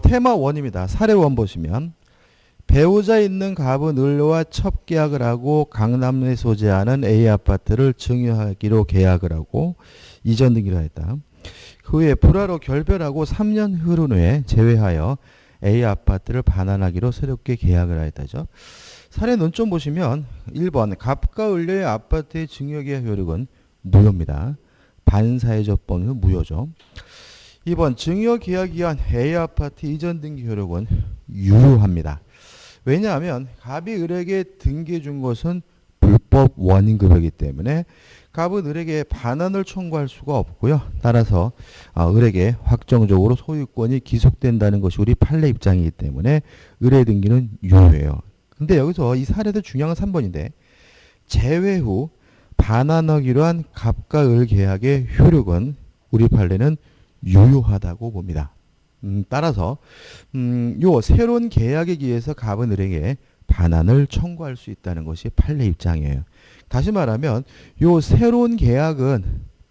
테마 1입니다. 사례 1 보시면 배우자 있는 갑은 을과 첩계약을 하고 강남에 소재하는 A 아파트를 증여하기로 계약을 하고 이전 등기를 했다. 그 후에 불화로 결별하고 3년 흐른 후에 재회하여 A 아파트를 반환하기로 새롭게 계약을 하였다죠. 사례 논점 보시면 1번 갑과 을의 아파트의 증여계약 효력은 무효입니다. 반사회적 범위는 무효죠. 2번 증여계약이 한 A 아파트 이전 등기 효력은 유효합니다. 왜냐하면 갑이 을에게 등기해 준 것은 불법 원인급여이기 때문에 갑은 을에게 반환을 청구할 수가 없고요. 따라서 을에게 확정적으로 소유권이 기속된다는 것이 우리 판례 입장이기 때문에 을의 등기는 유효해요. 근데 여기서 이 사례도 중요한 건 3번인데 재회 후 반환하기로 한 갑과 을 계약의 효력은 우리 판례는 유효하다고 봅니다. 따라서 요 새로운 계약에 의해서 갑은 을에게 반환을 청구할 수 있다는 것이 판례 입장이에요. 다시 말하면 요 새로운 계약은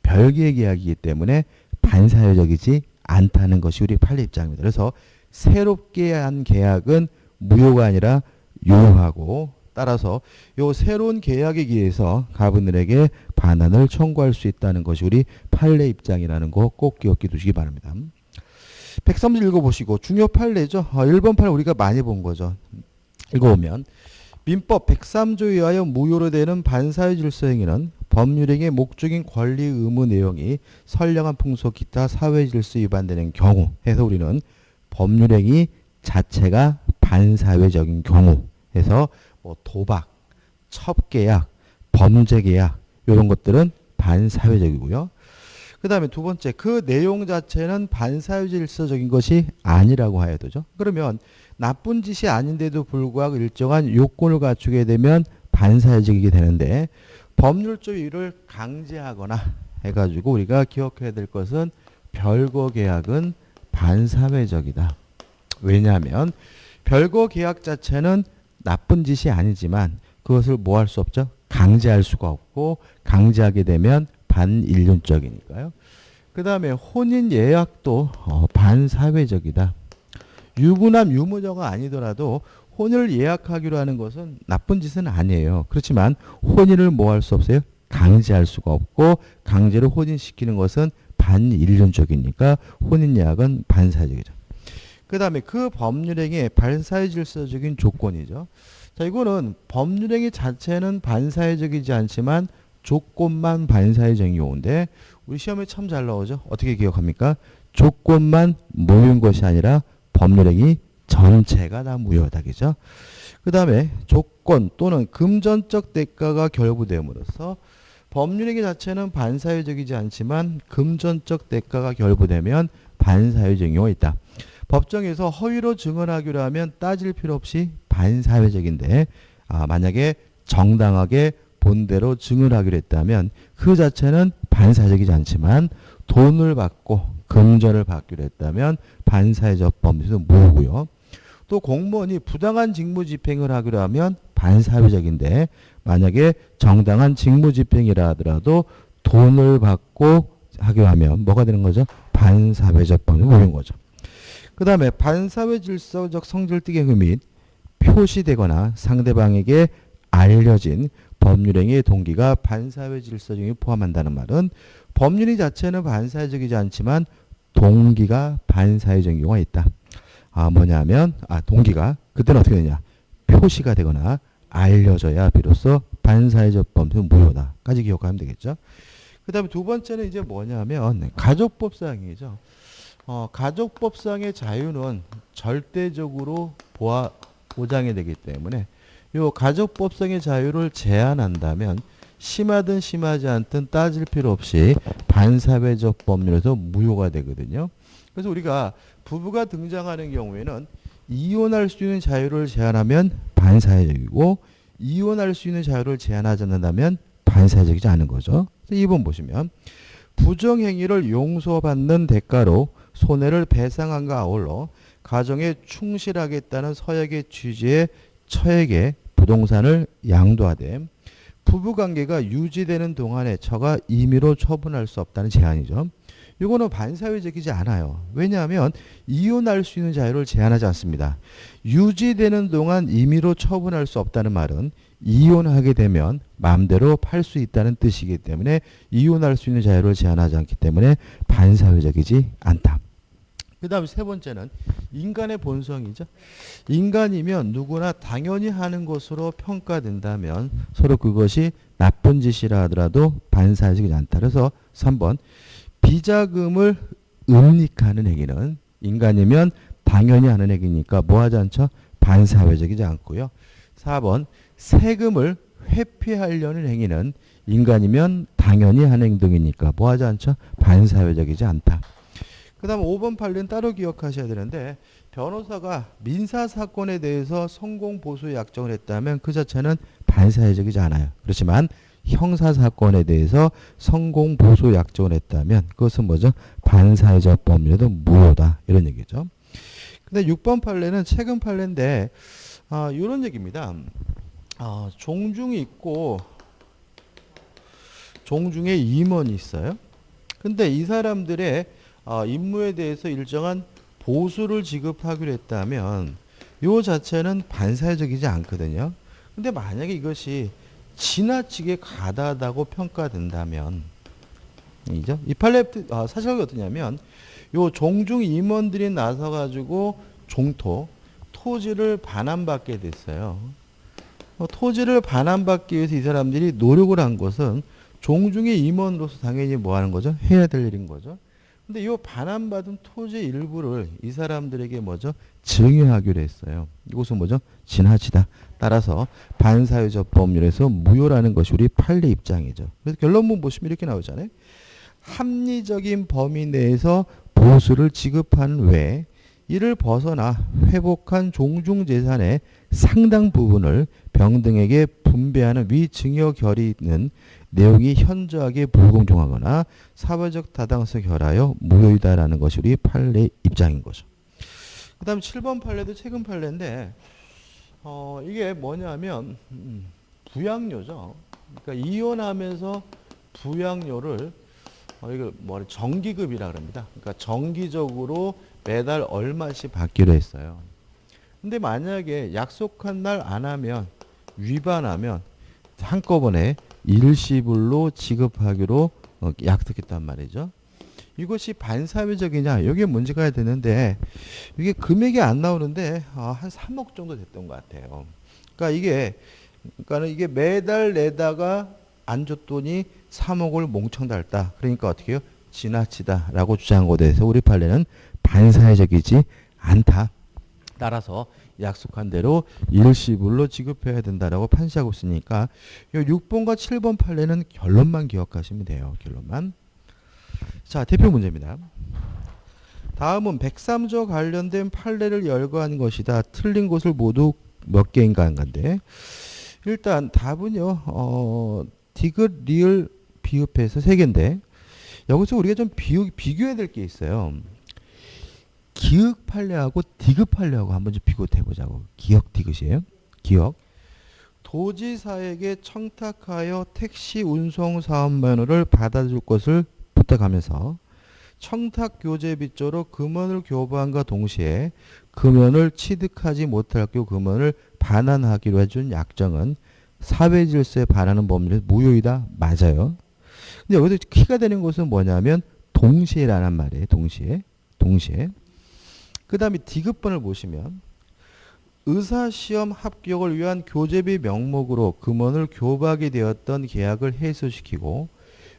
별개의 계약이기 때문에 반사회적이지 않다는 것이 우리 판례 입장입니다. 그래서 새롭게 한 계약은 무효가 아니라 유효하고 따라서 요 새로운 계약에 의해서 갑은 을에게 반환을 청구할 수 있다는 것이 우리 판례 입장이라는 거 꼭 기억해 두시기 바랍니다. 130 읽어보시고 중요 판례죠. 1번 판례 우리가 많이 본 거죠. 읽어보면 민법 103조에 의하여 무효로 되는 반사회 질서 행위는 법률행위의 목적인 권리 의무 내용이 선량한 풍속 기타 사회 질서 위반되는 경우 해서 우리는 법률행위 자체가 반사회적인 경우 해서 뭐 도박, 첩계약, 범죄계약 이런 것들은 반사회적이고요. 그 다음에 두 번째 그 내용 자체는 반사회 질서적인 것이 아니라고 해야 되죠. 그러면 나쁜 짓이 아닌데도 불구하고 일정한 요건을 갖추게 되면 반사회적이게 되는데 법률적 이유를 강제하거나 해가지고 우리가 기억해야 될 것은 별거 계약은 반사회적이다. 왜냐하면 별거 계약 자체는 나쁜 짓이 아니지만 그것을 뭐 할 수 없죠? 강제할 수가 없고 강제하게 되면 반인륜적이니까요. 그 다음에 혼인 예약도 반사회적이다. 유부남 유무녀가 아니더라도 혼인을 예약하기로 하는 것은 나쁜 짓은 아니에요. 그렇지만 혼인을 뭐 할 수 없어요? 강제할 수가 없고 강제로 혼인시키는 것은 반인륜적이니까 혼인 예약은 반사회적이죠. 그 다음에 그 법률행위의 반사회 질서적인 조건이죠. 자, 이거는 법률행위 자체는 반사회적이지 않지만 조건만 반사회적인 경우인데 우리 시험에 참 잘 나오죠. 어떻게 기억합니까? 조건만 무효인 것이 아니라 법률행위 전체가 다 무효하다. 그죠? 그 다음에 조건 또는 금전적 대가가 결부됨으로써 법률행위 자체는 반사회적이지 않지만 금전적 대가가 결부되면 반사회적인 경우가 있다. 법정에서 허위로 증언하기로 하면 따질 필요 없이 반사회적인데 만약에 정당하게 본대로 증언하기로 했다면 그 자체는 반사회적이지 않지만 돈을 받고 금전을 받기로 했다면 반사회적 범죄에서 무효고요. 또 공무원이 부당한 직무집행을 하기로 하면 반사회적인데 만약에 정당한 직무집행이라 하더라도 돈을 받고 하기로 하면 뭐가 되는 거죠? 반사회적 범죄가 무효인 거죠. 그 다음에 반사회 질서적 성질뜨기 및 표시되거나 상대방에게 알려진 법률행위의 동기가 반사회 질서적인 포함한다는 말은 법률이 자체는 반사회적이지 않지만 동기가 반사회적인 경우가 있다. 뭐냐면 동기가 그때는 어떻게 되냐? 표시가 되거나 알려져야 비로소 반사회적 범죄는 무효다까지 기억하면 되겠죠. 그 다음에 두 번째는 이제 뭐냐면 가족법상이죠. 가족법상의 자유는 절대적으로 보장이 되기 때문에 이 가족법상의 자유를 제한한다면 심하든 심하지 않든 따질 필요 없이 반사회적 법률에서 무효가 되거든요. 그래서 우리가 부부가 등장하는 경우에는 이혼할 수 있는 자유를 제한하면 반사회적이고 이혼할 수 있는 자유를 제한하지 않는다면 반사회적이지 않은 거죠. 2번 보시면 부정행위를 용서받는 대가로 손해를 배상한과 아울러 가정에 충실하겠다는 서약의 취지의 처에게 부동산을 양도하되 부부관계가 유지되는 동안에 처가 임의로 처분할 수 없다는 제한이죠. 이거는 반사회적이지 않아요. 왜냐하면 이혼할 수 있는 자유를 제한하지 않습니다. 유지되는 동안 임의로 처분할 수 없다는 말은 이혼하게 되면 마음대로 팔 수 있다는 뜻이기 때문에 이혼할 수 있는 자유를 제한하지 않기 때문에 반사회적이지 않다. 그 다음 세 번째는 인간의 본성이죠. 인간이면 누구나 당연히 하는 것으로 평가된다면 서로 그것이 나쁜 짓이라 하더라도 반사회적이지 않다. 그래서 3번 비자금을 은닉하는 행위는 인간이면 당연히 하는 행위니까 뭐하지 않죠? 반사회적이지 않고요. 4번 세금을 회피하려는 행위는 인간이면 당연히 하는 행동이니까 뭐하지 않죠? 반사회적이지 않다. 그 다음 5번 판례는 따로 기억하셔야 되는데 변호사가 민사사건에 대해서 성공보수 약정을 했다면 그 자체는 반사회적이지 않아요. 그렇지만 형사사건에 대해서 성공보수 약정을 했다면 그것은 뭐죠? 반사회적 법률에도 무효다. 이런 얘기죠. 근데 6번 판례는 최근 판례인데 이런 얘기입니다. 종중이 있고 종중에 임원이 있어요. 근데 이 사람들의 임무에 대해서 일정한 보수를 지급하기로 했다면 이 자체는 반사회적이지 않거든요. 근데 만약에 이것이 지나치게 가다하다고 평가된다면 이죠. 이 판례 사실이 어떠냐면 요 종중 임원들이 나서 가지고 토지를 반환받게 됐어요. 토지를 반환받기 위해서 이 사람들이 노력을 한 것은 종중의 임원으로서 당연히 뭐 하는 거죠? 해야 될 일인 거죠. 근데 이 반환받은 토지 일부를 이 사람들에게 뭐죠? 증여하기로 했어요. 이것은 뭐죠? 지나치다. 따라서 반사회적 법률에서 무효라는 것이 우리 판례 입장이죠. 그래서 결론문 보시면 이렇게 나오잖아요. 합리적인 범위 내에서 보수를 지급한 외에 이를 벗어나 회복한 종중재산의 상당 부분을 병등에게 분배하는 위 증여 결의는 내용이 현저하게 불공정하거나 사회적 타당성에 결하여 무효이다라는 것이 우리 판례 입장인 거죠. 그 다음 7번 판례도 최근 판례인데 이게 뭐냐면 부양료죠. 그러니까 이혼하면서 부양료를 이걸 정기급이라 그럽니다. 그러니까 정기적으로 매달 얼마씩 받기로 했어요. 근데 만약에 약속한 날 안 하면 위반하면 한꺼번에 일시불로 지급하기로 약속했단 말이죠. 이것이 반사회적이냐? 여기에 문제가 되는데 이게 금액이 안 나오는데 한 3억 정도 됐던 것 같아요. 그러니까 이게 매달 내다가 안 줬더니 3억을 몽청 달다. 그러니까 어떻게 해요? 지나치다라고 주장한 것에 대해서 우리 판례는 반사회적이지 않다. 따라서 약속한 대로 일시불로 지급해야 된다라고 판시하고 있으니까 6번과 7번 판례는 결론만 기억하시면 돼요. 결론만. 자, 대표 문제입니다. 다음은 103조 관련된 판례를 열거한 것이다. 틀린 곳을 모두 몇 개인가 한 건데 일단 답은요. 디귿, 리을, 비읍해서 3개인데 여기서 우리가 좀 비교해야 될 게 있어요. 기역 판례하고 디귿 판례하고 한번 좀 비교해 보자고. 기역 디귿이에요. 기역. 도지사에게 청탁하여 택시 운송 사업면허를 받아줄 것을 부탁하면서 청탁 교제 빚조로 금원을 교부함과 동시에 금원을 취득하지 못할 경우 금원을 반환하기로 해준 약정은 사회 질서에 반하는 법률에서 무효이다. 맞아요. 근데 여기서 키가 되는 것은 뭐냐면 동시에라는 말이에요. 동시에. 그 다음에 디귿번을 보시면 의사시험 합격을 위한 교재비 명목으로 금원을 교부하게 되었던 계약을 해소시키고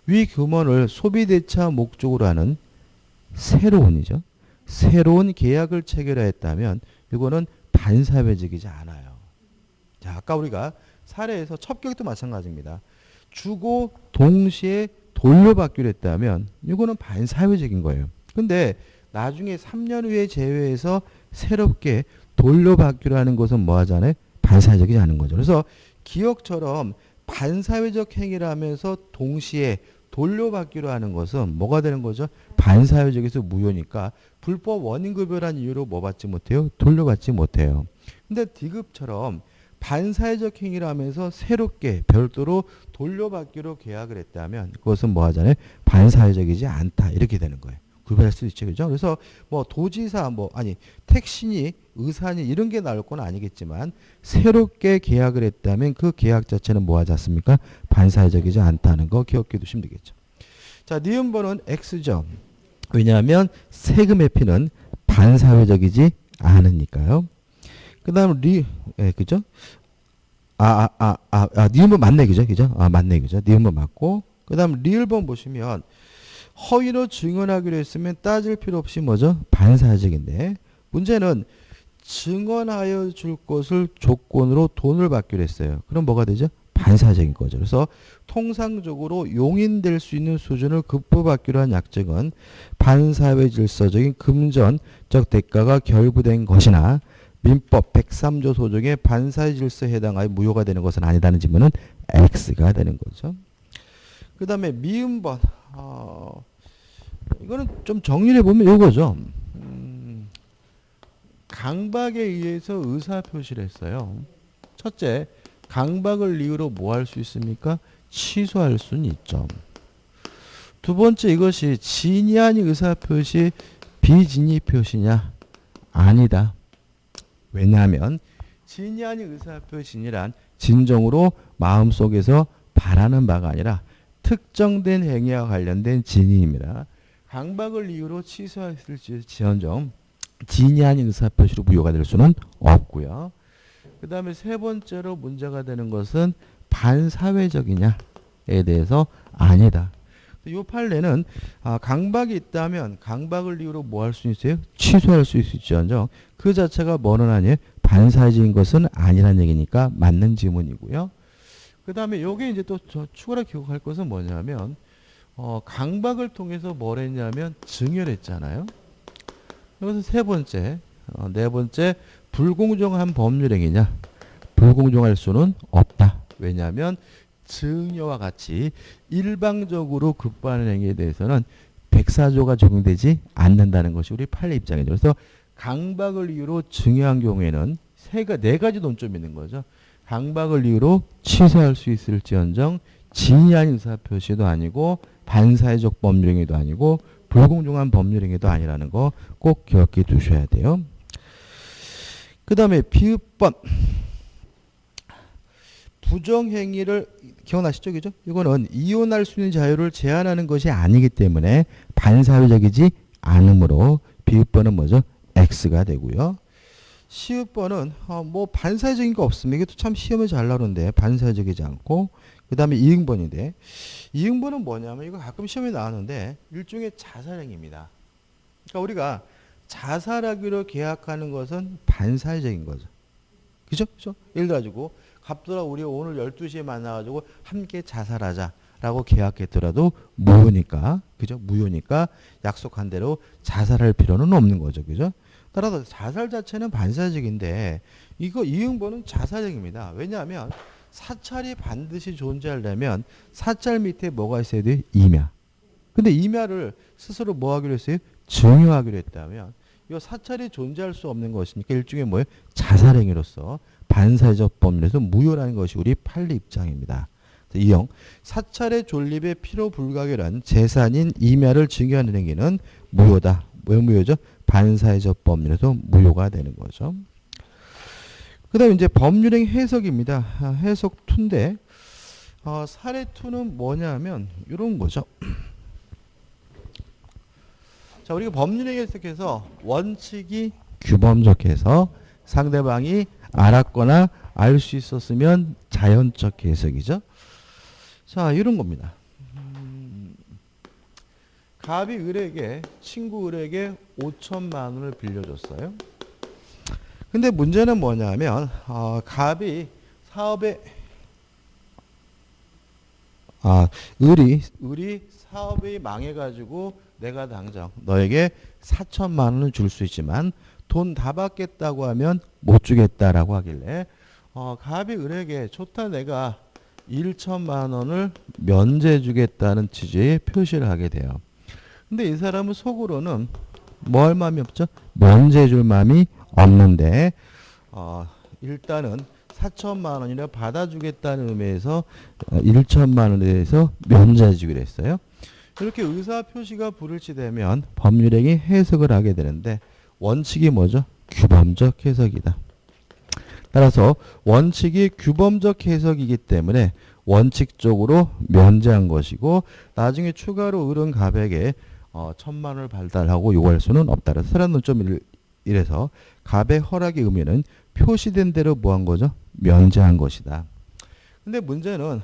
위 금원을 소비대차 목적으로 하는 새로운 계약을 체결하였다면 이거는 반사회적이지 않아요. 자, 아까 우리가 사례에서 첩격도 마찬가지입니다. 주고 동시에 돌려받기로 했다면 이거는 반사회적인 거예요. 근데 나중에 3년 후에 제외해서 새롭게 돌려받기로 하는 것은 뭐 하잖아요? 반사회적이지 않은 거죠. 그래서 기억처럼 반사회적 행위를 하면서 동시에 돌려받기로 하는 것은 뭐가 되는 거죠? 반사회적에서 무효니까 불법 원인급여란 이유로 뭐 받지 못해요? 돌려받지 못해요. 근데 디귿처럼 반사회적 행위를 하면서 새롭게 별도로 돌려받기로 계약을 했다면 그것은 뭐 하잖아요? 반사회적이지 않다. 이렇게 되는 거예요. 구별할 수 있죠. 그죠? 그래서 뭐 도지사 택시니 의사니 이런 게 나올 건 아니겠지만 새롭게 계약을 했다면 그 계약 자체는 뭐 하지 않습니까? 반사회적이지 않다는 거 기억해 두시면 되겠죠. 자, 니은번은 X죠. 왜냐하면 세금 회피는 반사회적이지 않으니까요. 그 다음 그죠? 니은번 맞네, 그죠? 맞네, 그죠? 니은번 맞고. 그 다음 리을번 보시면 허위로 증언하기로 했으면 따질 필요 없이 뭐죠? 반사회적인데 문제는 증언하여 줄 것을 조건으로 돈을 받기로 했어요. 그럼 뭐가 되죠? 반사회적인 거죠. 그래서 통상적으로 용인될 수 있는 수준을 급부받기로 한 약정은 반사회 질서적인 금전적 대가가 결부된 것이나 민법 103조 소정의 반사회 질서에 해당하여 무효가 되는 것은 아니다는 질문은 X가 되는 거죠. 그 다음에 미음번. 이거는 좀 정리를 해보면 이거죠. 강박에 의해서 의사표시를 했어요. 첫째, 강박을 이유로 뭐 할 수 있습니까? 취소할 수는 있죠. 두 번째, 이것이 진위 아닌 의사표시, 비진위 표시냐? 아니다. 왜냐하면 진위 아닌 의사표시란 진정으로 마음속에서 바라는 바가 아니라 특정된 행위와 관련된 진위입니다. 강박을 이유로 취소했을지언정 진위 아닌 의사표시로 무효가 될 수는 없고요. 그 다음에 세 번째로 문제가 되는 것은 반사회적이냐에 대해서 아니다. 이 판례는 강박이 있다면 강박을 이유로 뭐 할 수 있어요? 취소할 수 있을지언정 그 자체가 뭐는 아니에요? 반사회적인 것은 아니란 얘기니까 맞는 지문이고요. 그 다음에 요게 이제 또 추가로 기억할 것은 뭐냐면 강박을 통해서 뭘 했냐면 증여를 했잖아요. 그래서 세 번째, 네 번째 불공정한 법률행위냐? 불공정할 수는 없다. 왜냐하면 증여와 같이 일방적으로 급부하는 행위에 대해서는 104조가 적용되지 않는다는 것이 우리 판례 입장이죠. 그래서 강박을 이유로 증여한 경우에는 네 가지 논점이 있는 거죠. 강박을 이유로 취소할 수 있을지언정 진위 아닌 의사표시도 아니고 반사회적 법률행위도 아니고 불공정한 법률행위도 아니라는 거 꼭 기억해 두셔야 돼요. 그 다음에 비읍번. 부정행위를 기억나시죠? 그죠? 이거는 이혼할 수 있는 자유를 제한하는 것이 아니기 때문에 반사회적이지 않으므로 비읍번은 뭐죠? X가 되고요. 시읍번은 뭐 반사회적인 거 없습니다. 이게 또 참 시험에 잘 나오는데 반사회적이지 않고 그 다음에 이응번인데 이응번은 뭐냐면 이거 가끔 시험에 나오는데 일종의 자살행위입니다. 그러니까 우리가 자살하기로 계약하는 것은 반사회적인 거죠. 그죠? 그죠? 예를 들어가지고 갑돌아 우리 오늘 12시에 만나가지고 함께 자살하자라고 계약했더라도 무효니까 그죠? 무효니까 약속한 대로 자살할 필요는 없는 거죠. 그죠? 따라서 자살 자체는 반사적인데 이거 이응번은 자살적입니다. 왜냐하면 사찰이 반드시 존재하려면 사찰 밑에 뭐가 있어야 돼요? 임야. 근데 임야를 스스로 뭐 하기로 했어요? 증여하기로 했다면 이 사찰이 존재할 수 없는 것이니까 일종의 뭐예요? 자살행위로서 반사회적 법률에서 무효라는 것이 우리 판례 입장입니다. 이형 사찰의 존립에 필요 불가결한 재산인 임야를 증여하는 행위는 무효다. 왜 무효죠? 반사회적 법률에서 무효가 되는 거죠. 그 다음에 이제 법률행 해석입니다. 해석 2인데 사례 2는 뭐냐면 이런 거죠. 자, 우리가 법률행 해석해서 원칙이 규범적 해석, 상대방이 알았거나 알 수 있었으면 자연적 해석이죠. 자, 이런 겁니다. 갑이 을에게 친구 을에게 5천만 원을 빌려줬어요. 근데 문제는 뭐냐면 갑이 사업에 을이 사업이 망해가지고 내가 당장 너에게 4천만 원을 줄 수 있지만 돈 다 받겠다고 하면 못 주겠다라고 하길래 갑이 을에게 좋다 내가 1천만 원을 면제 주겠다는 취지의 표시를 하게 돼요. 근데 이 사람은 속으로는 뭐 할 마음이 없죠? 면제 줄 마음이 없는데 일단은 4천만 원이나 받아주겠다는 의미에서 1천만 원에 대해서 면제 주기로 했어요. 이렇게 의사 표시가 불일치되면 법률행위 해석을 하게 되는데 원칙이 뭐죠? 규범적 해석이다. 따라서 원칙이 규범적 해석이기 때문에 원칙적으로 면제한 것이고 나중에 추가로 을은 갑에게 1,000만 원을 발달하고 요구할 수는 없다. 그래서 사람 논점 1에서 갑의 허락의 의미는 표시된 대로 뭐한 거죠? 면제한 것이다. 근데 문제는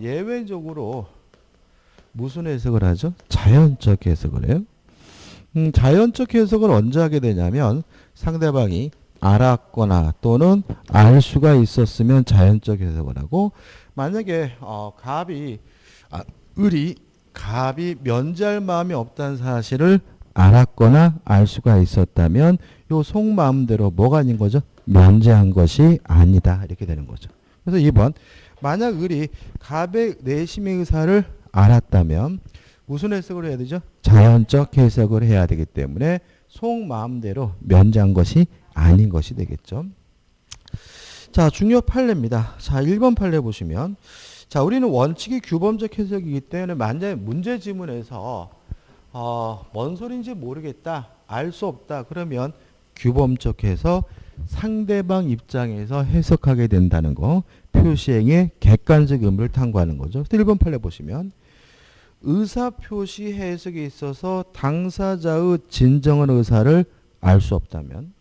예외적으로 무슨 해석을 하죠? 자연적 해석을 해요. 자연적 해석을 언제 하게 되냐면 상대방이 알았거나 또는 알 수가 있었으면 자연적 해석을 하고 만약에 을이 갑이 면제할 마음이 없다는 사실을 알았거나 알 수가 있었다면 요 속마음대로 뭐가 아닌 거죠? 면제한 것이 아니다. 이렇게 되는 거죠. 그래서 2번 만약 을이 갑의 내심의 의사를 알았다면 무슨 해석을 해야 되죠? 자연적 해석을 해야 되기 때문에 속마음대로 면제한 것이 아닌 것이 되겠죠. 자, 중요 판례입니다. 자, 1번 판례 보시면 자, 우리는 원칙이 규범적 해석이기 때문에 만약에 문제 지문에서 뭔 소리인지 모르겠다, 알 수 없다 그러면 규범적 해석 상대방 입장에서 해석하게 된다는 거 표시행위의 객관적 의무를 탐구하는 거죠. 1번 판례 보시면 의사표시 해석에 있어서 당사자의 진정한 의사를 알 수 없다면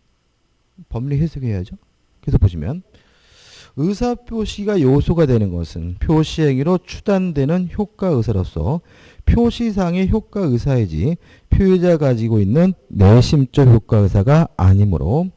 법리 해석해야죠. 그래서 보시면 의사표시가 요소가 되는 것은 표시행위로 추단되는 효과의사로서 표시상의 효과의사이지 표의자가 가지고 있는 내심적 효과의사가 아니므로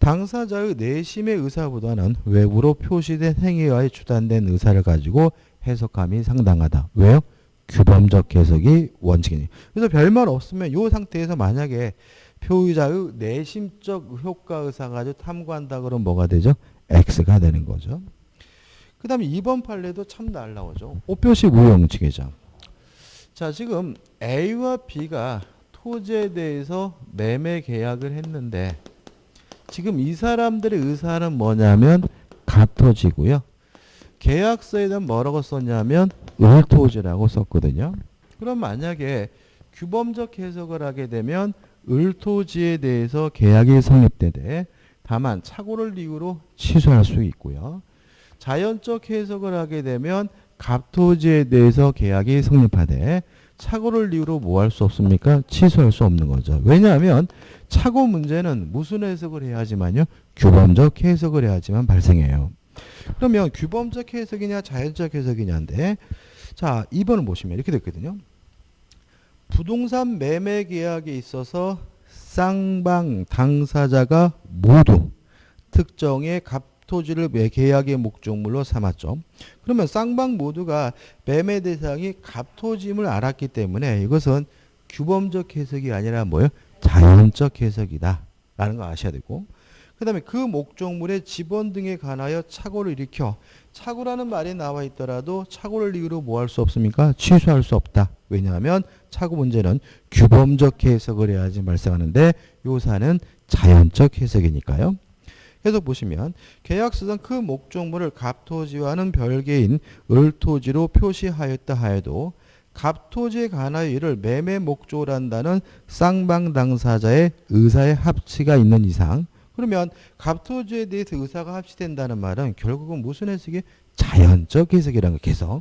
당사자의 내심의 의사보다는 외부로 표시된 행위와의 추단된 의사를 가지고 해석함이 상당하다. 왜요? 규범적 해석이 원칙이니. 그래서 별말 없으면 이 상태에서 만약에 표의자의 내심적 효과의사 가지고 탐구한다 그러면 뭐가 되죠? X가 되는 거죠. 그 다음에 2번 판례도 참 잘 나오죠. 오표시 무형칙이죠. 자, 지금 A와 B가 토지에 대해서 매매 계약을 했는데 지금 이 사람들의 의사는 뭐냐면 갑토지고요. 계약서에는 뭐라고 썼냐면 을토지라고 썼거든요. 그럼 만약에 규범적 해석을 하게 되면 을토지에 대해서 계약이 성립되되 다만 착오를 이유로 취소할 수 있고요. 자연적 해석을 하게 되면 갑토지에 대해서 계약이 성립하되 착오를 이유로 뭐 할 수 없습니까? 취소할 수 없는 거죠. 왜냐하면 착오 문제는 무슨 해석을 해야지만요? 규범적 해석을 해야지만 발생해요. 그러면 규범적 해석이냐 자연적 해석이냐인데 자 2번을 보시면 이렇게 됐거든요. 부동산 매매 계약에 있어서 쌍방 당사자가 모두 특정의 갑토지를 계약의 목적물로 삼았죠. 그러면 쌍방 모두가 매매 대상이 갑토지임을 알았기 때문에 이것은 규범적 해석이 아니라 뭐예요? 자연적 해석이다 라는 거 아셔야 되고 그 다음에 그 목적물의 지번 등에 관하여 착오를 일으켜 착오라는 말이 나와 있더라도 착오를 이유로 뭐 할 수 없습니까? 취소할 수 없다. 왜냐하면 착오 문제는 규범적 해석을 해야지 발생하는데 요사는 자연적 해석이니까요. 그래서 보시면 계약서상 그 목적물을 갑토지와는 별개인 을토지로 표시하였다 하여도 갑토지에 관하여 이를 매매 목적으로 한다는 쌍방 당사자의 의사의 합치가 있는 이상 그러면 갑토지에 대해서 의사가 합치된다는 말은 결국은 무슨 해석이 자연적 해석이라는 것에서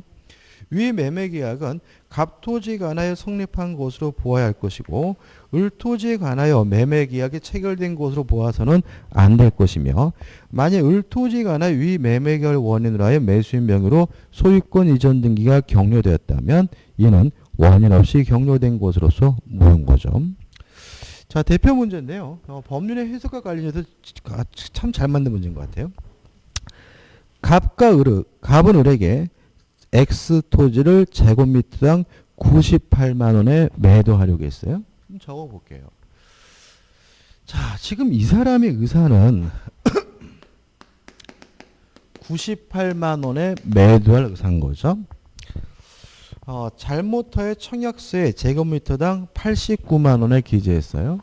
위 매매계약은 갑토지에 관하여 성립한 것으로 보아야 할 것이고 을토지에 관하여 매매계약이 체결된 것으로 보아서는 안 될 것이며 만약 을토지에 관하여 위 매매계약을 원인으로 하여 매수인 명의로 소유권 이전 등기가 격려되었다면 이는 원인 없이 격려된 것으로서 무효인 거죠. 자, 대표 문제인데요. 법률의 해석과 관련해서 참 잘 만든 문제인 것 같아요. 갑은 을에게 X 토지를 제곱미터당 98만 원에 매도하려고 했어요. 적어 볼게요. 자, 지금 이 사람의 의사는 98만 원에 매도할 의사인 거죠. 잘못하여 청약서에 제곱미터당 89만 원에 기재했어요.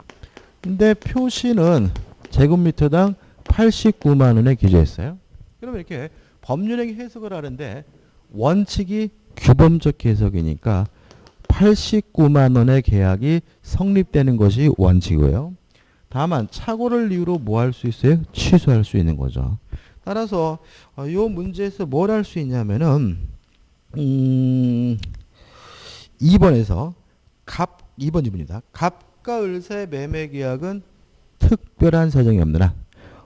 근데 표시는 제곱미터당 89만 원에 기재했어요. 그러면 이렇게 법률행위 해석을 하는데 원칙이 규범적 해석이니까 89만 원의 계약이 성립되는 것이 원칙이고요. 다만 착오를 이유로 뭐 할 수 있어요? 취소할 수 있는 거죠. 따라서 이 문제에서 뭘 할 수 있냐면은 2번에서 2번 지문입니다. 갑과 을 사이 매매 계약은 특별한 사정이 없느나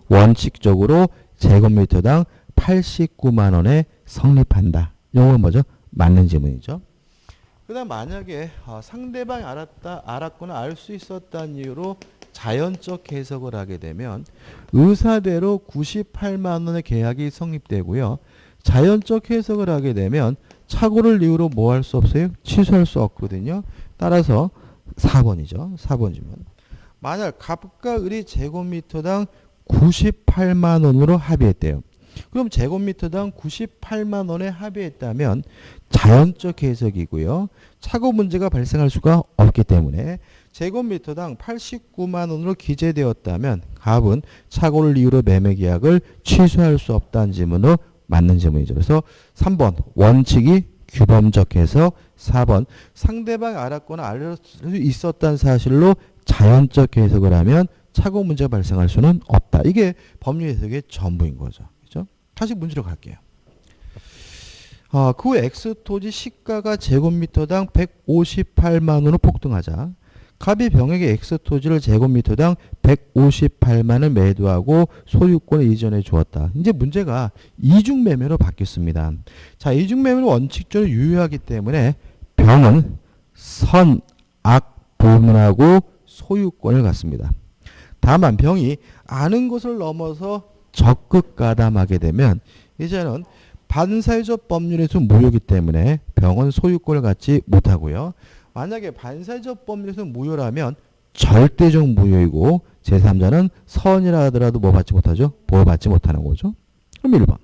원칙적으로 제곱미터당 89만 원에 성립한다. 이건 뭐죠? 맞는 지문이죠. 그 다음 만약에 상대방이 알았거나 알 수 있었다는 이유로 자연적 해석을 하게 되면 의사대로 98만 원의 계약이 성립되고요. 자연적 해석을 하게 되면 착오를 이유로 뭐 할 수 없어요? 취소할 수 없거든요. 따라서 4번이죠. 4번 질문. 만약 갑과 을이 제곱미터당 98만 원으로 합의했대요. 그럼 제곱미터당 98만 원에 합의했다면 자연적 해석이고요. 착오 문제가 발생할 수가 없기 때문에 제곱미터당 89만 원으로 기재되었다면 갑은 착오를 이유로 매매 계약을 취소할 수 없다는 지문으로 맞는 지문이죠. 그래서 3번 원칙이 규범적 해석, 4번 상대방이 알았거나 알 수 있었다는 사실로 자연적 해석을 하면 착오 문제가 발생할 수는 없다. 이게 법률 해석의 전부인 거죠. 그죠? 다시 문제로 갈게요. 그 후 X토지 시가가 제곱미터당 158만 원으로 폭등하자 갑이 병에게 X토지를 제곱미터당 158만을 매도하고 소유권을 이전해 주었다. 이제 문제가 이중매매로 바뀌었습니다. 자, 이중매매는 원칙적으로 유효하기 때문에 병은 선, 악, 불문하고 소유권을 갖습니다. 다만 병이 아는 것을 넘어서 적극 가담하게 되면 이제는 반사회적 법률에서 무효이기 때문에 병은 소유권을 갖지 못하고요. 만약에 반사회적 법률에서 무효라면 절대적 무효이고 제3자는 선이라 하더라도 뭐 받지 못하죠? 보호받지 못하는 거죠. 그럼 1번.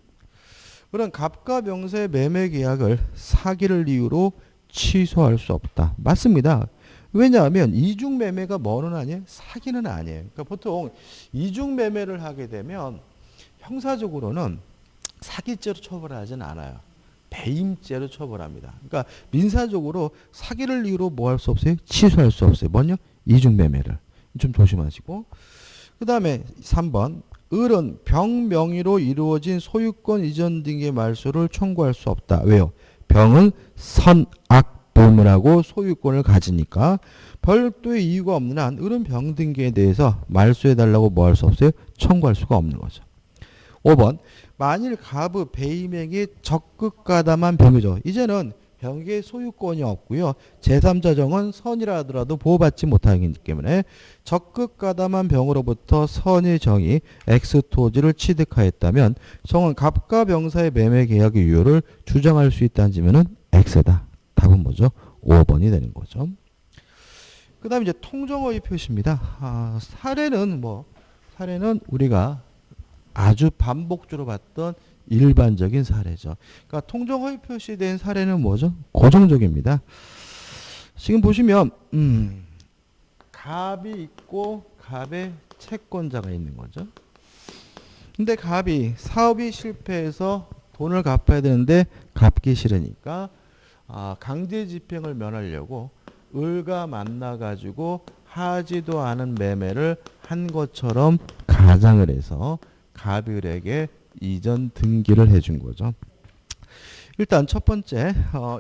그럼 갑과 병사의 매매 계약을 사기를 이유로 취소할 수 없다. 맞습니다. 왜냐하면 이중매매가 뭐는 아니에요? 사기는 아니에요. 그러니까 보통 이중매매를 하게 되면 형사적으로는 사기죄로 처벌하지는 않아요. 배임죄로 처벌합니다. 그러니까 민사적으로 사기를 이유로 뭐 할 수 없어요? 취소할 수 없어요. 뭐냐? 이중매매를. 좀 조심하시고. 그 다음에 3번. 을은 병 명의로 이루어진 소유권 이전 등의 말소를 청구할 수 없다. 왜요? 병은 선악 불문하고 소유권을 가지니까 별도의 이유가 없는 한 을은 병 등기에 대해서 말소해달라고 뭐 할 수 없어요? 청구할 수가 없는 거죠. 5번. 만일 갑의 배임행위 적극 가담한 병이죠. 이제는 병의 소유권이 없고요. 제3자 정은 선이라 하더라도 보호받지 못하기 때문에 적극 가담한 병으로부터 선의 정이 X토지를 취득하였다면 정은 갑과 병사의 매매 계약의 유효를 주장할 수 있다는 지면은 X다. 답은 뭐죠? 5번이 되는 거죠. 그 다음에 이제 통정허위 표시입니다. 사례는 우리가 아주 반복적으로 봤던 일반적인 사례죠. 그러니까 통정허위 표시된 사례는 뭐죠? 고정적입니다. 지금 보시면 갑이 있고 갑의 채권자가 있는 거죠. 근데 갑이 사업이 실패해서 돈을 갚아야 되는데 갚기 싫으니까 강제 집행을 면하려고 을과 만나가지고 하지도 않은 매매를 한 것처럼 가장을 해서 갑이 을에게 이전 등기를 해준 거죠. 일단 첫 번째,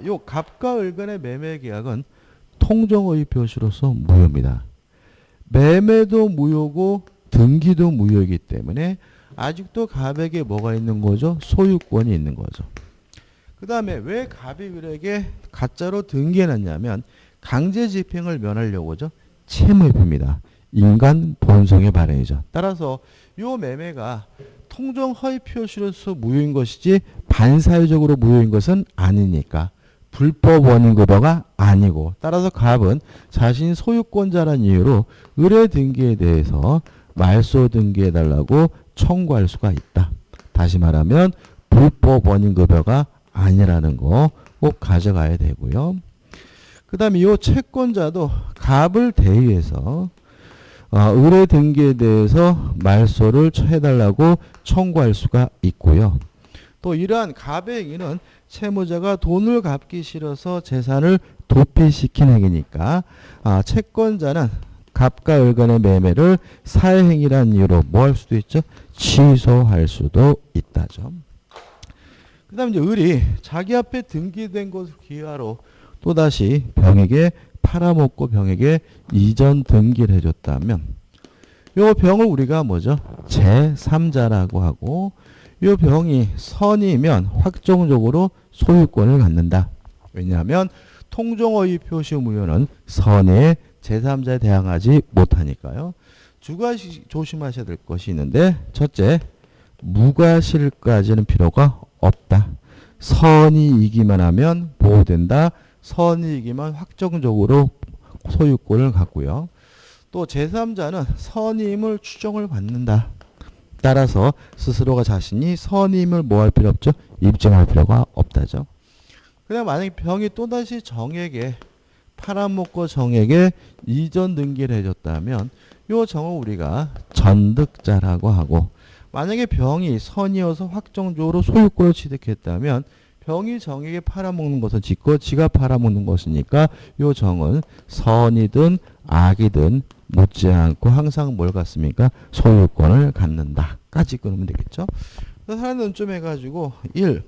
요 갑과 을 간의 매매 계약은 통정허위 표시로서 무효입니다. 매매도 무효고 등기도 무효이기 때문에 아직도 갑에게 뭐가 있는 거죠? 소유권이 있는 거죠. 그 다음에 왜 갑이 을에게 가짜로 등기해놨냐면 강제 집행을 면하려고죠. 채무입니다. 인간 본성의 발현이죠. 따라서 이 매매가 통정허위 표시로서 무효인 것이지 반사회적으로 무효인 것은 아니니까 불법 원인급여가 아니고 따라서 갑은 자신 소유권자라는 이유로 의뢰 등기에 대해서 말소 등기해달라고 청구할 수가 있다. 다시 말하면 불법 원인급여가 아니라는 거 꼭 가져가야 되고요. 그 다음에 이 채권자도 갑을 대의해서 의뢰 등기에 대해서 말소를 해달라고 청구할 수가 있고요. 또 이러한 갑의 행위는 채무자가 돈을 갚기 싫어서 재산을 도피시킨 행위니까 채권자는 갑과 을 간의 매매를 사회행위라는 이유로 뭐 할 수도 있죠? 취소할 수도 있다죠. 그 다음 이제 을이 자기 앞에 등기된 것을 기하로 또다시 병에게 팔아먹고 병에게 이전 등기를 해줬다면 요 병을 우리가 뭐죠? 제3자라고 하고 요 병이 선이면 확정적으로 소유권을 갖는다. 왜냐하면 통정허위 표시 무효는 선의 제3자에 대항하지 못하니까요. 두 가지 조심하셔야 될 것이 있는데 첫째, 무과실까지는 필요가 없다. 선이 이기만 하면 보호된다. 선이 이기만 확정적으로 소유권을 갖고요. 또 제3자는 선임을 추정을 받는다. 따라서 스스로가 자신이 선임을 뭐 할 필요 없죠? 입증할 필요가 없다죠. 그냥 만약에 병이 또다시 정에게 팔아먹고 정에게 이전 등기를 해줬다면 요 정을 우리가 전득자라고 하고 만약에 병이 선이어서 확정적으로 소유권을 취득했다면 병이 정에게 팔아먹는 것은 지가 팔아먹는 것이니까 요 정은 선이든 악이든 묻지 않고 항상 뭘 갖습니까? 소유권을 갖는다. 까지 끊으면 되겠죠. 그래서 하나는 좀 해가지고 1.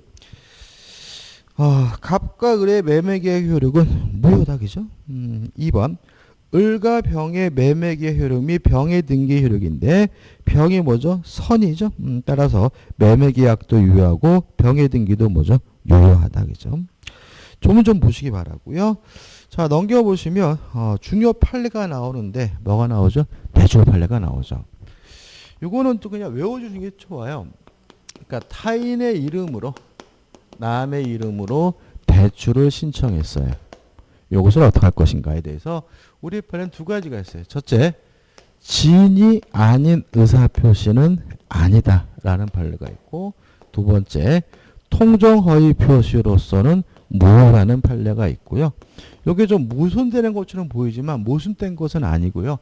갑과 을의 매매계약 효력은 무효다. 그죠? 2번. 을과 병의 매매계약 효력이 병의 등기 효력인데 병이 뭐죠? 선이죠. 따라서 매매계약도 유효하고 병의 등기도 뭐죠? 유효하다. 그죠? 조문 좀 보시기 바라고요. 자, 넘겨보시면 중요 판례가 나오는데 뭐가 나오죠? 대조 판례가 나오죠. 이거는 또 그냥 외워주는 게 좋아요. 그러니까 타인의 이름으로 남의 이름으로 대출을 신청했어요. 이것을 어떻게 할 것인가에 대해서 우리 판례는 두 가지가 있어요. 첫째, 지인이 아닌 의사표시는 아니다 라는 판례가 있고 두 번째, 통정허위 표시로서는 무효라는 판례가 있고요. 이게 좀 모순되는 것처럼 보이지만 모순된 것은 아니고요.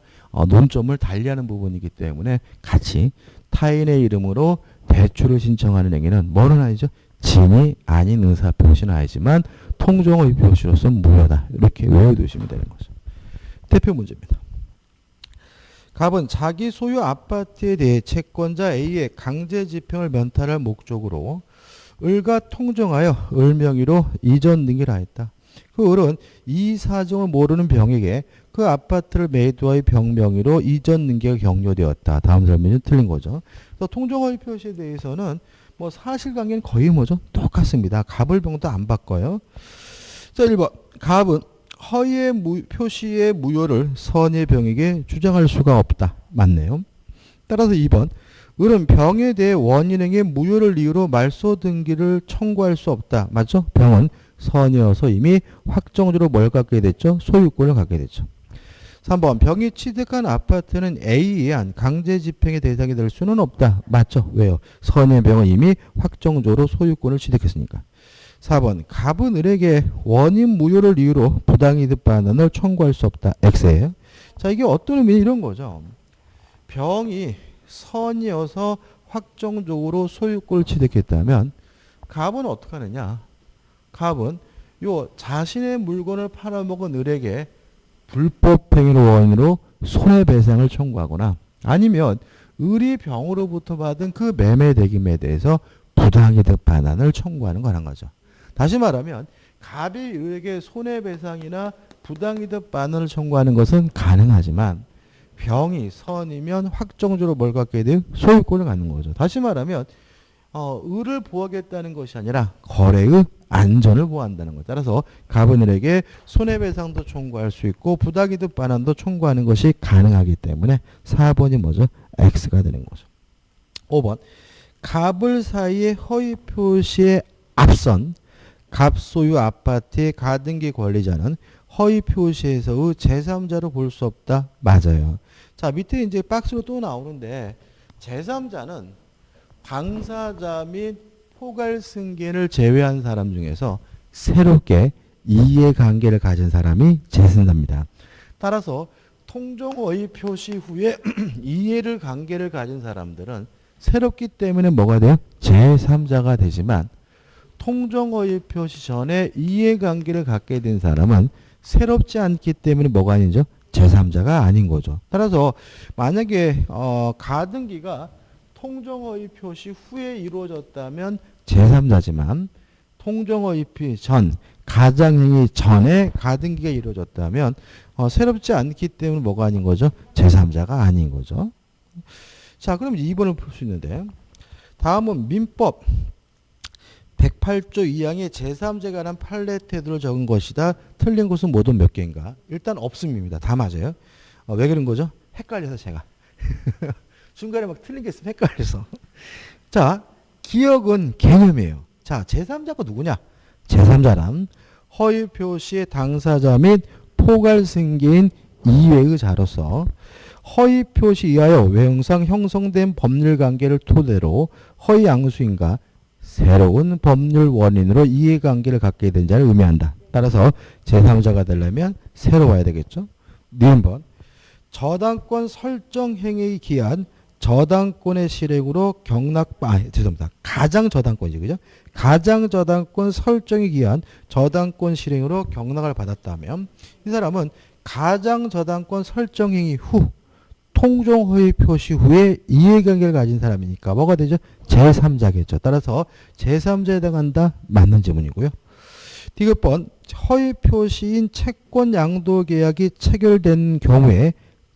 논점을 달리하는 부분이기 때문에 같이 타인의 이름으로 대출을 신청하는 행위는 뭐는 아니죠? 진이 아닌 의사표시는 아니지만 통정허위 표시로서는 무효다. 이렇게 외워두시면 되는 거죠. 대표 문제입니다. 갑은 자기 소유 아파트에 대해 채권자 A의 강제 집행을 면탈할 목적으로 을과 통정하여 을 명의로 이전 등기를 하였다. 그 을은 이 사정을 모르는 병에게 그 아파트를 매도하여 병 명의로 이전 등기가 격려되었다. 다음 설명이 틀린 거죠. 그래서 통정허위 표시에 대해서는 뭐 사실관계는 거의 뭐죠? 똑같습니다. 갑을 병도 안 바꿔요. 자, 1번. 갑은 허위의 표시의 무효를 선의 병에게 주장할 수가 없다. 맞네요. 따라서 2번. 을은 병에 대해 원인행의 무효를 이유로 말소 등기를 청구할 수 없다. 맞죠? 병은 선이어서 이미 확정적으로 뭘 갖게 됐죠? 소유권을 갖게 됐죠. 3번. 병이 취득한 아파트는 A에 의한 강제 집행의 대상이 될 수는 없다. 맞죠? 왜요? 선의 병은 이미 확정적으로 소유권을 취득했으니까. 4번. 갑은 을에게 원인 무효를 이유로 부당이득 반환을 청구할 수 없다. X예요. 자, 이게 어떤 의미 이런 거죠. 병이 선이어서 확정적으로 소유권을 취득했다면 갑은 어떻게 하느냐? 갑은 요 자신의 물건을 팔아먹은 을에게 불법 행위를 원인으로 손해배상을 청구하거나 아니면 을이 병으로부터 받은 그 매매 대금에 대해서 부당이득 반환을 청구하는 거라는 거죠. 다시 말하면 갑이 을에게 손해배상이나 부당이득 반환을 청구하는 것은 가능하지만 병이 선이면 확정적으로 뭘 갖게 돼요? 소유권을 갖는 거죠. 다시 말하면 을을 보호하겠다는 것이 아니라 거래의 안전을 보호한다는 것. 따라서 갑은 을에게 손해배상도 청구할 수 있고 부당이득 반환도 청구하는 것이 가능하기 때문에 4번이 뭐죠? X가 되는 거죠. 5번. 갑을 사이의 허위 표시에 앞선 갑 소유 아파트의 가등기 권리자는 허위 표시에서의 제3자로 볼 수 없다. 맞아요. 자, 밑에 이제 박스로 또 나오는데 제3자는 당사자 및 포괄 승계를 제외한 사람 중에서 새롭게 이해관계를 가진 사람이 제3자입니다. 따라서 통정허위 표시 후에 이해를 관계를 가진 사람들은 새롭기 때문에 뭐가 돼요? 제3자가 되지만 통정허위 표시 전에 이해관계를 갖게 된 사람은 새롭지 않기 때문에 뭐가 아니죠? 제3자가 아닌 거죠. 따라서 만약에 가등기가 통정허위 표시 후에 이루어졌다면 제3자지만 통정허위 표시 전 가장행위 전에 가등기가 이루어졌다면 새롭지 않기 때문에 뭐가 아닌 거죠? 제3자가 아닌 거죠. 자, 그럼 2번을 풀 수 있는데 다음은 민법 108조 2항의 제3자에 관한 판례 태도를 적은 것이다. 틀린 것은 모두 몇 개인가? 일단 없습니다. 다 맞아요. 왜 그런 거죠? 헷갈려서 제가. 중간에 막 틀린 게 있으면 헷갈려서. 자, 기억은 개념이에요. 자, 제3자가 누구냐? 제3자란 허위 표시의 당사자 및 포괄승계인 이외의 자로서 허위 표시 이하여 외형상 형성된 법률 관계를 토대로 허위 앙수인과 새로운 법률 원인으로 이해관계를 갖게 된 자를 의미한다. 따라서 제3자가 되려면 새로워야 되겠죠. 니은번 저당권 설정 행위에 기한 저당권의 실행으로 죄송합니다. 가장 저당권이죠. 그죠? 가장 저당권 설정에 기한 저당권 실행으로 경락을 받았다면 이 사람은 가장 저당권 설정 행위 후 통정허위 표시 후에 이해관계를 가진 사람이니까 뭐가 되죠? 제3자겠죠. 따라서 제3자에 해당한다. 맞는 지문이고요. 디귿번 허위 표시인 채권 양도 계약이 체결된 경우에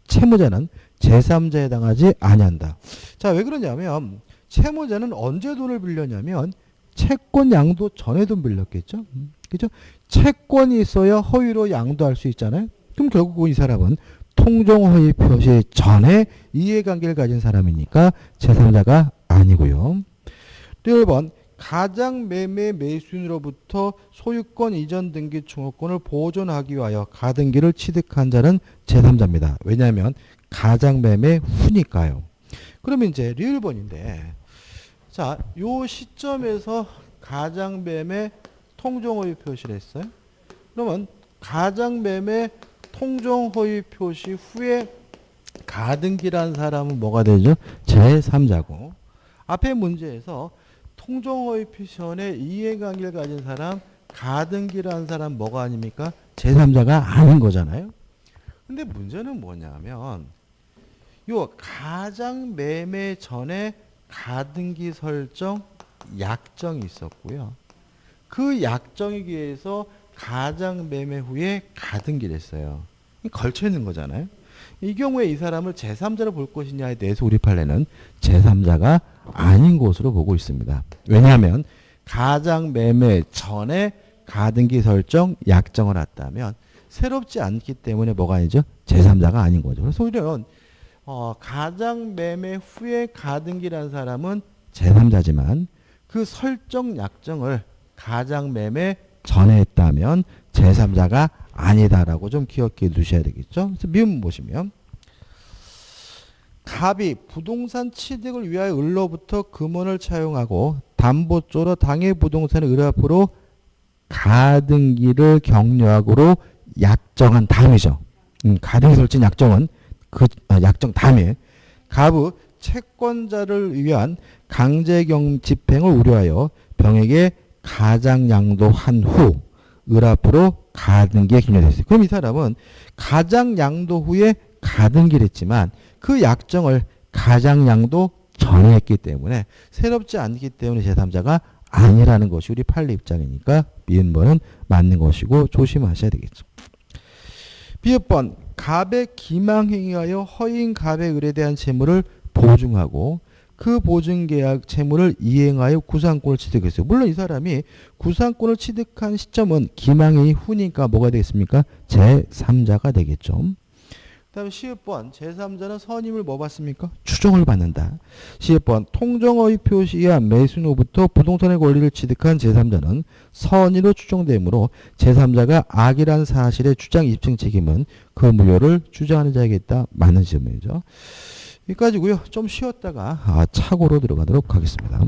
채무자는 제3자에 해당하지 아니한다. 자, 왜 그러냐면 채무자는 언제 돈을 빌렸냐면 채권 양도 전에 돈 빌렸겠죠. 그죠? 채권이 있어야 허위로 양도할 수 있잖아요. 그럼 결국 이 사람은 통정허위 표시 전에 이해관계를 가진 사람이니까 제3자가 아니고요. 1번 가장매매 매수인으로부터 소유권 이전 등기 충원권을 보존하기 위하여 가등기를 취득한 자는 제3자입니다. 왜냐하면 가장매매 후니까요. 그러면 이제 리을번인데 자, 요 시점에서 가장매매 통정허위 표시를 했어요. 그러면 가장매매 통정허위 표시 후에 가등기라는 사람은 뭐가 되죠? 제3자고 앞에 문제에서 통정허위 표시 전에 이해관계를 가진 사람 가등기라는 사람 뭐가 아닙니까? 제3자가 아닌 거잖아요. 근데 문제는 뭐냐면 요 가장매매 전에 가등기 설정 약정이 있었고요. 그 약정에 의해서 가장매매 후에 가등기를 했어요. 걸쳐 있는 거잖아요. 이 경우에 이 사람을 제3자로 볼 것이냐에 대해서 우리 판례는 제3자가 아닌 것으로 보고 있습니다. 왜냐하면 가장매매 전에 가등기 설정 약정을 했다면 새롭지 않기 때문에 뭐가 아니죠? 제3자가 아닌 거죠. 그래서 오히려 가장매매 후에 가등기라는 사람은 제3자지만 그 설정 약정을 가장매매 전에 했다면 제3자가 아니다라고 좀 기억해 두셔야 되겠죠. 그래서 미음 보시면 갑이 부동산 취득을 위하여 을로부터 금원을 차용하고 담보조로 당해 부동산의 을 앞으로 가등기를 격려하고로 약정한 다음이죠. 가등기 설정 약정은 그 약정 다음에 갑의 채권자를 위한 강제경 집행을 우려하여 병에게 가장양도한 후 을 앞으로 가등기에 기념됐어요. 그럼 이 사람은 가장양도 후에 가등기를 했지만 그 약정을 가장양도 전에 했기 때문에 새롭지 않기 때문에 제3자가 아니라는 것이 우리 판례 입장이니까 미음번은 맞는 것이고 조심하셔야 되겠죠. 비읍번 갑의 기망행위하여 허위인 갑의 을에 대한 채무를 보증하고 그 보증계약 채무를 이행하여 구상권을 취득했어요. 물론 이 사람이 구상권을 취득한 시점은 기망행위 후니까 뭐가 되겠습니까? 제3자가 되겠죠. 그 다음에 시읍번 제3자는 선임을 뭐 받습니까? 추정을 받는다. 시읍번 통정허위 표시에 매수인으로부터 부동산의 권리를 취득한 제3자는 선의로 추정되므로 제3자가 악이란 사실의 주장 입증 책임은 그 무효를 주장하는 자에게있다. 맞는 질문이죠. 여기까지고요. 좀 쉬었다가 착오로 들어가도록 하겠습니다.